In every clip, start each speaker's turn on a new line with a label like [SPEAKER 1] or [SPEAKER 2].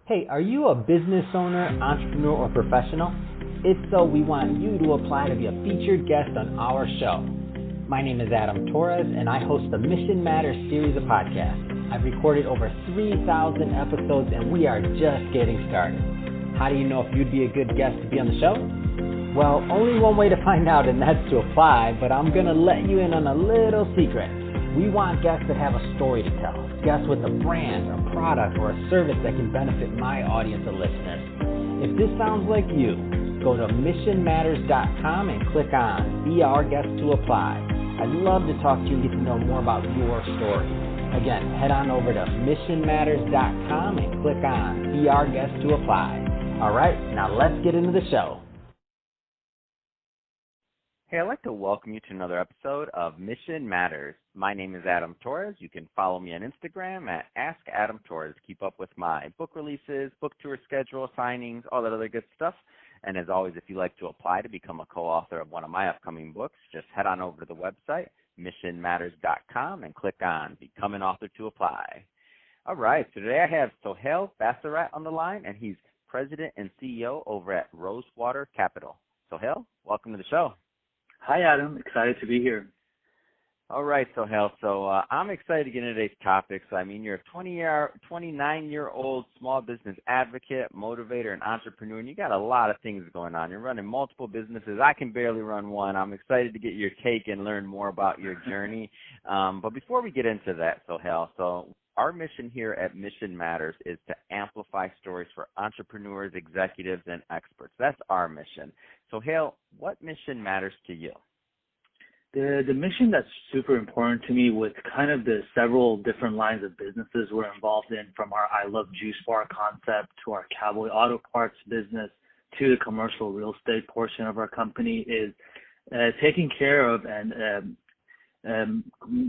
[SPEAKER 1] Hey, are you a business owner, entrepreneur, or professional? If so, we want you to apply to be a featured guest on our show. My name is Adam Torres, and I host the Mission Matters series of podcasts. I've recorded over 3,000 episodes, and we are just getting started. How do you know if you'd be a good guest to be on the show? Well, only one way to find out, and that's to apply, but I'm going to let you in on a little secret. We want guests that have a story to tell, guests with a brand, a product, or a service that can benefit my audience of listeners. If this sounds like you, go to missionmatters.com and click on Be Our Guest to apply. I'd love to talk to you and get to know more about your story. Again, head on over to missionmatters.com and click on Be Our Guest to apply. All right, now let's get into the show. Hey, I'd like to welcome you to another episode of Mission Matters. My name is Adam Torres. You can follow me on Instagram at AskAdamTorres. Keep up with my book releases, book tour schedule, signings, all that other good stuff. And as always, if you'd like to apply to become a co-author of one of my upcoming books, just head on over to the website, missionmatters.com, and click on Become an Author to apply. All right, so today I have Sohail Basirat on the line, and he's President and CEO over at Rosewater Capital. Sohail, welcome to the show.
[SPEAKER 2] Hi, Adam. Excited to be here.
[SPEAKER 1] All right, Sohail. So I'm excited to get into today's topic. So, you're a 29-year-old small business advocate, motivator, and entrepreneur, and you got a lot of things going on. You're running multiple businesses. I can barely run one. I'm excited to get your take and learn more about your journey. But before we get into that, Sohail, so our mission here at Mission Matters is to amplify stories for entrepreneurs, executives, and experts. That's our mission. Sohail, what mission matters to you?
[SPEAKER 2] The mission that's super important to me with kind of the several different lines of businesses we're involved in, from our I Love Juice Bar concept to our Cowboy Auto Parts business to the commercial real estate portion of our company, is taking care of and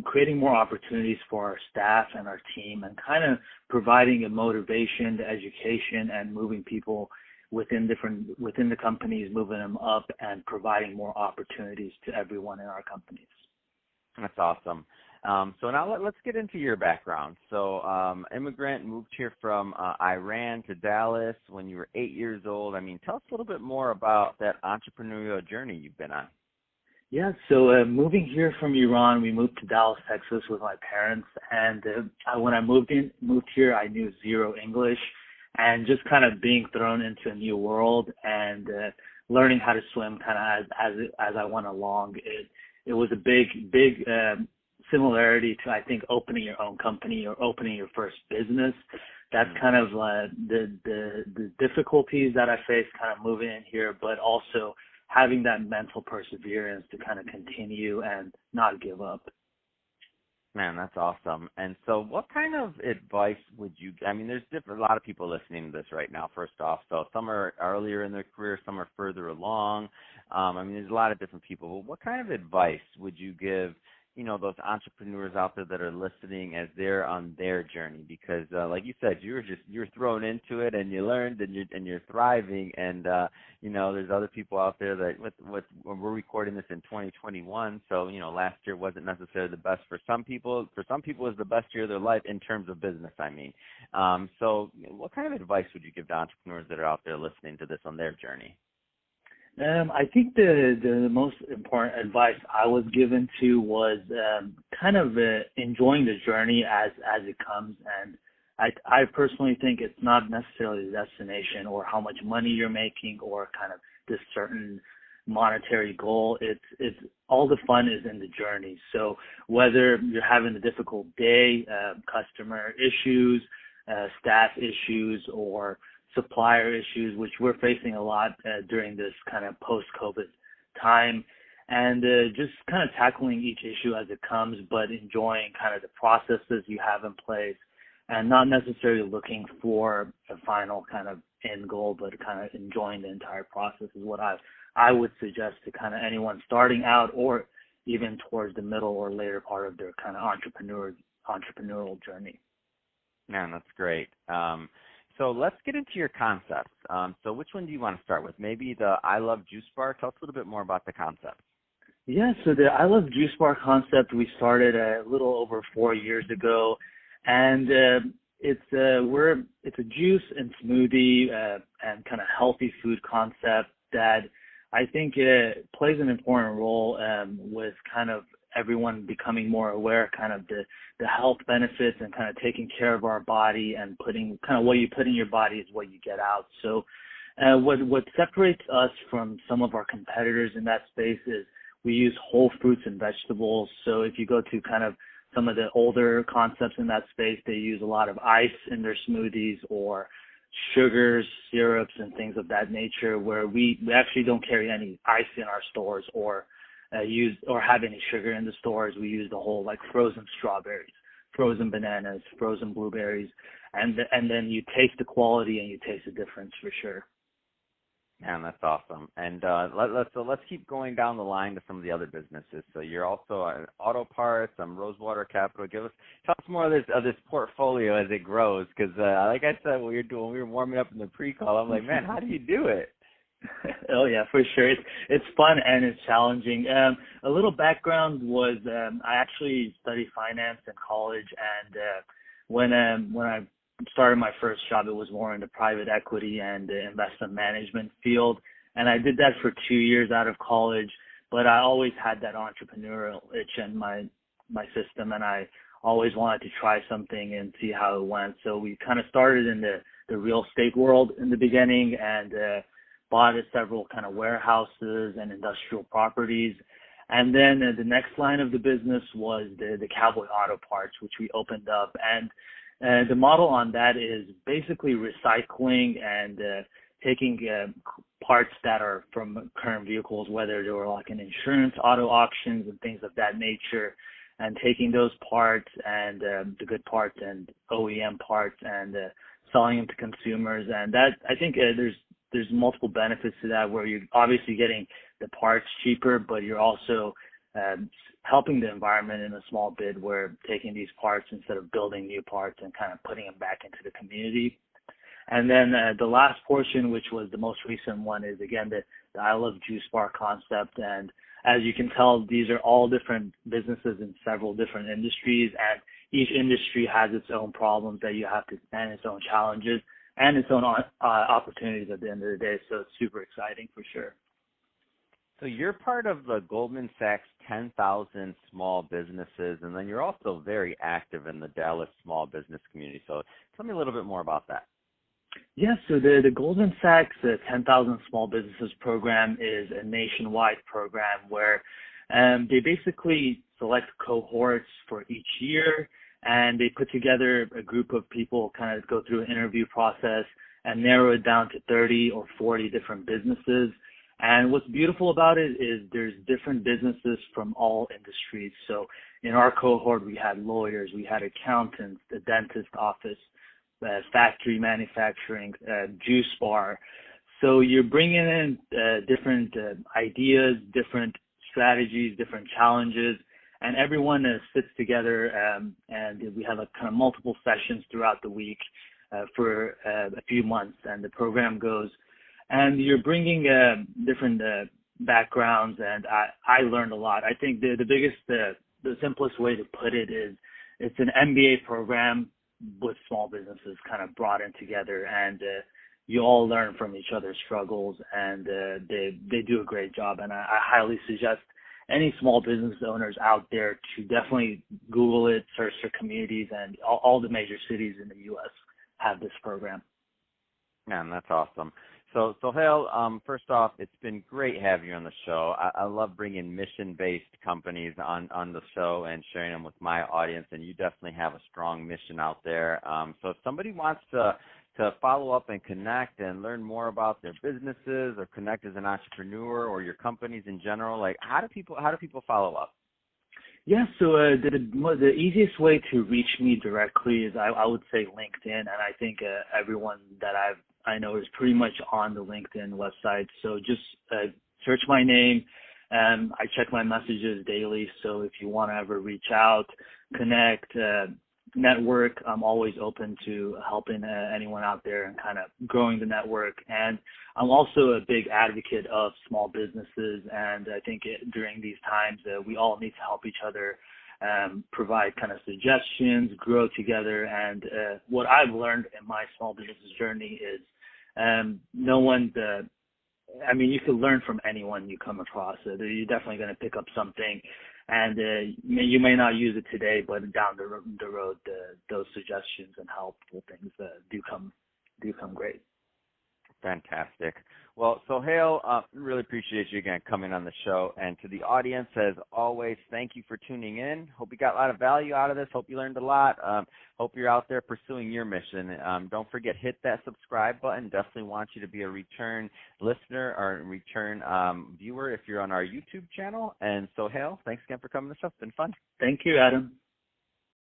[SPEAKER 2] creating more opportunities for our staff and our team, and kind of providing a motivation, the education, and moving people within the companies, moving them up and providing more opportunities to everyone in our companies.
[SPEAKER 1] That's awesome. So now let's get into your background. So immigrant, moved here from Iran to Dallas when you were 8 years old. Tell us a little bit more about that entrepreneurial journey you've been on.
[SPEAKER 2] Yeah, so moving here from Iran, we moved to Dallas, Texas with my parents, and when I moved here, I knew zero English, and just kind of being thrown into a new world and learning how to swim kind of as I went along. It was a big similarity to, I think, opening your own company or opening your first business. That's kind of the difficulties that I faced kind of moving in here, but also having that mental perseverance to kind of continue and not give up.
[SPEAKER 1] Man, that's awesome. And so what kind of advice would you, there's a lot of people listening to this right now, first off. So some are earlier in their career, some are further along. There's a lot of different people. But what kind of advice would you give, those entrepreneurs out there that are listening as they're on their journey? Because like you said, you're thrown into it and you learned and you're thriving. And, there's other people out there that we're recording this in 2021. So, last year wasn't necessarily the best for some people. For some people, it was the best year of their life in terms of business, So what kind of advice would you give to entrepreneurs that are out there listening to this on their journey?
[SPEAKER 2] I think the most important advice I was given to was kind of enjoying the journey as it comes. And I personally think it's not necessarily the destination or how much money you're making or kind of this certain monetary goal. It's all the fun is in the journey. So whether you're having a difficult day, customer issues, staff issues, or supplier issues, which we're facing a lot during this kind of post-COVID time, and just kind of tackling each issue as it comes, but enjoying kind of the processes you have in place and not necessarily looking for a final kind of end goal, but kind of enjoying the entire process is what I would suggest to kind of anyone starting out or even towards the middle or later part of their kind of entrepreneurial journey.
[SPEAKER 1] Man, that's great. So let's get into your concepts. So which one do you want to start with? Maybe the I Love Juice Bar. Tell us a little bit more about the concept.
[SPEAKER 2] Yeah, so the I Love Juice Bar concept we started a little over 4 years ago. And It's a juice and smoothie and kind of healthy food concept that I think plays an important role with kind of everyone becoming more aware, kind of the health benefits and kind of taking care of our body and putting kind of what you put in your body is what you get out. So what separates us from some of our competitors in that space is we use whole fruits and vegetables. So if you go to kind of some of the older concepts in that space, they use a lot of ice in their smoothies or sugars, syrups, and things of that nature, where we actually don't carry any ice in our stores or have any sugar in the stores. We use the whole, like, frozen strawberries, frozen bananas, frozen blueberries, and then you taste the quality and you taste the difference for sure.
[SPEAKER 1] Man, that's awesome. And let's keep going down the line to some of the other businesses. So you're also auto parts, Rosewater Capital. Tell us more of this portfolio as it grows, because like I said, when we were warming up in the pre-call, I'm like, man, how do you do it?
[SPEAKER 2] Oh yeah, for sure. It's fun and it's challenging. A little background was I actually studied finance in college, and when I started my first job, it was more in the private equity and the investment management field, and I did that for 2 years out of college. But I always had that entrepreneurial itch in my system, and I always wanted to try something and see how it went. So we kind of started in the real estate world in the beginning, and bought several kind of warehouses and industrial properties. And then the next line of the business was the Cowboy Auto Parts, which we opened up. And the model on that is basically recycling and taking parts that are from current vehicles, whether they were like an insurance, auto auctions, and things of that nature, and taking those parts and the good parts and OEM parts and selling them to consumers. And that, I think there's multiple benefits to that, where you're obviously getting the parts cheaper, but you're also helping the environment in a small bit, where taking these parts instead of building new parts and kind of putting them back into the community. And then the last portion, which was the most recent one, is again the I Love Juice Bar concept. And as you can tell, these are all different businesses in several different industries, and each industry has its own problems that you have to, and its own challenges and its own opportunities at the end of the day. So it's super exciting for sure.
[SPEAKER 1] So you're part of the Goldman Sachs 10,000 small businesses, and then you're also very active in the Dallas small business community. So tell me a little bit more about that.
[SPEAKER 2] Yes, so the Goldman Sachs 10,000 Small Businesses program is a nationwide program where they basically select cohorts for each year, and they put together a group of people, kind of go through an interview process and narrow it down to 30 or 40 different businesses. And what's beautiful about it is there's different businesses from all industries. So in our cohort, we had lawyers, we had accountants, the dentist office, factory manufacturing, juice bar. So you're bringing in different ideas, different strategies, different challenges, and everyone sits together, and we have kind of multiple sessions throughout the week for a few months, and the program goes. And you're bringing different backgrounds, and I learned a lot. I think the biggest, the simplest way to put it is it's an MBA program with small businesses kind of brought in together, and you all learn from each other's struggles, and they do a great job. And I highly suggest any small business owners out there to definitely Google it, search their communities, and all the major cities in the U.S. have this program.
[SPEAKER 1] Man, that's awesome. So, Sohail, first off, it's been great having you on the show. I love bringing mission-based companies on the show and sharing them with my audience, and you definitely have a strong mission out there. So if somebody wants to follow up and connect and learn more about their businesses or connect as an entrepreneur or your companies in general, like how do people follow up?
[SPEAKER 2] Yeah, so the easiest way to reach me directly is I would say LinkedIn, and I think everyone that I know is pretty much on the LinkedIn website. So just search my name. I check my messages daily, so if you want to ever reach out, connect, network, I'm always open to helping anyone out there and kind of growing the network. And I'm also a big advocate of small businesses, and I think during these times we all need to help each other provide kind of suggestions, grow together. And what I've learned in my small business journey is you can learn from anyone you come across. You're definitely going to pick up something, and you may not use it today, but down the road, those suggestions and helpful things do come great.
[SPEAKER 3] Fantastic. Well, Sohail, really appreciate you again coming on the show. And to the audience, as always, thank you for tuning in. Hope you got a lot of value out of this. Hope you learned a lot. Hope you're out there pursuing your mission. Don't forget, hit that subscribe button. Definitely want you to be a return listener or return viewer if you're on our YouTube channel. And Sohail, thanks again for coming on the show. It's been fun.
[SPEAKER 2] Thank you, Adam.